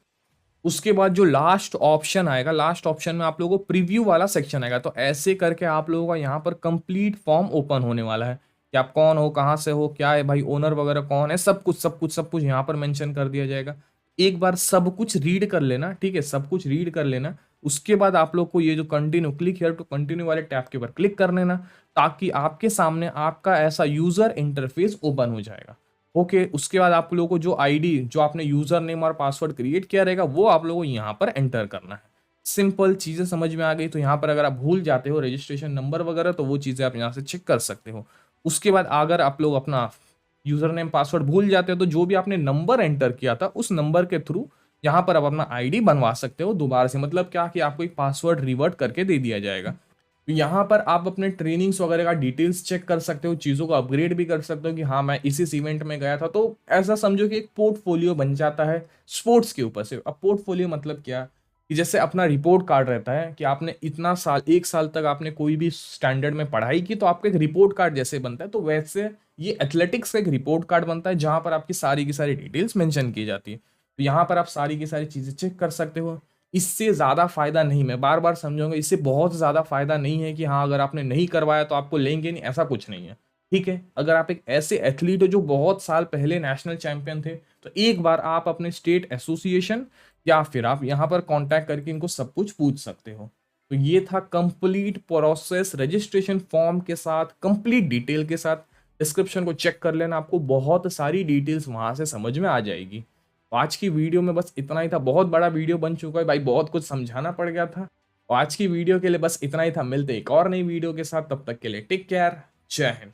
उसके बाद जो लास्ट ऑप्शन आएगा, लास्ट ऑप्शन में आप लोगों को प्रीव्यू वाला सेक्शन आएगा। तो ऐसे करके आप लोगों का यहाँ पर कंप्लीट फॉर्म ओपन होने वाला है कि आप कौन हो, कहाँ से हो, क्या है भाई, ओनर वगैरह कौन है, सब कुछ यहाँ पर मेंशन कर दिया जाएगा। एक बार सब कुछ रीड कर लेना, ठीक है, सब कुछ रीड कर लेना। उसके बाद आप लोग को ये जो continue, click here to continue वाले टैब के ऊपर क्लिक कर लेना, ताकि आपके सामने आपका ऐसा यूजर इंटरफेस ओपन हो जाएगा, ओके। उसके बाद आप लोगों को जो आईडी, जो आपने यूजर नेम और पासवर्ड क्रिएट किया रहेगा वो आप लोगों को यहाँ पर एंटर करना है। सिंपल चीज़ें समझ में आ गई। तो यहाँ पर अगर आप भूल जाते हो रजिस्ट्रेशन नंबर वगैरह तो वो चीज़ें आप यहाँ से चेक कर सकते हो। उसके बाद अगर आप लोग अपना यूजर नेम पासवर्ड भूल जाते हो तो जो भी आपने नंबर एंटर किया था उस नंबर के थ्रू यहाँ पर आप अपना आईडी बनवा सकते हो दोबारा से। मतलब क्या कि आपको एक पासवर्ड रिवर्ट करके दे दिया जाएगा। तो यहाँ पर आप अपने ट्रेनिंग्स वगैरह का डिटेल्स चेक कर सकते हो, चीज़ों को अपग्रेड भी कर सकते हो कि हाँ मैं इस इवेंट में गया था। तो ऐसा समझो कि एक पोर्टफोलियो बन जाता है स्पोर्ट्स के ऊपर से। अब पोर्टफोलियो मतलब क्या कि जैसे अपना रिपोर्ट कार्ड रहता है कि आपने इतना साल 1 साल तक आपने कोई भी स्टैंडर्ड में पढ़ाई की, तो आपका एक रिपोर्ट कार्ड जैसे बनता है, तो वैसे ये एथलेटिक्स का एक रिपोर्ट कार्ड बनता है, जहाँ पर आपकी सारी की सारी डिटेल्स मेंशन की जाती है। तो यहाँ पर आप सारी की सारी चीज़ें चेक कर सकते हो। इससे ज़्यादा फ़ायदा नहीं, मैं बार-बार समझाऊँगा, इससे बहुत ज़्यादा फ़ायदा नहीं है कि हाँ, अगर आपने नहीं करवाया तो आपको लेंगे नहीं, ऐसा कुछ नहीं है। ठीक है? अगर आप एक ऐसे एथलीट हो जो बहुत साल पहले नेशनल चैंपियन थे, तो एक बार आप अपने स्टेट एसोसिएशन या फिर आप यहाँ पर कॉन्टैक्ट करके इनको सब कुछ पूछ सकते हो। तो ये था कंप्लीट प्रोसेस रजिस्ट्रेशन फॉर्म के साथ, कंप्लीट डिटेल के साथ। डिस्क्रिप्शन को चेक कर लेना, आपको बहुत सारी डिटेल्स वहाँ से समझ में आ जाएगी। तो आज की वीडियो में बस इतना ही था, बहुत बड़ा वीडियो बन चुका है भाई, बहुत कुछ समझाना पड़ गया था। तो आज की वीडियो के लिए बस इतना ही था, मिलते एक और नई वीडियो के साथ, तब तक के लिए टेक केयर, जय हिंद।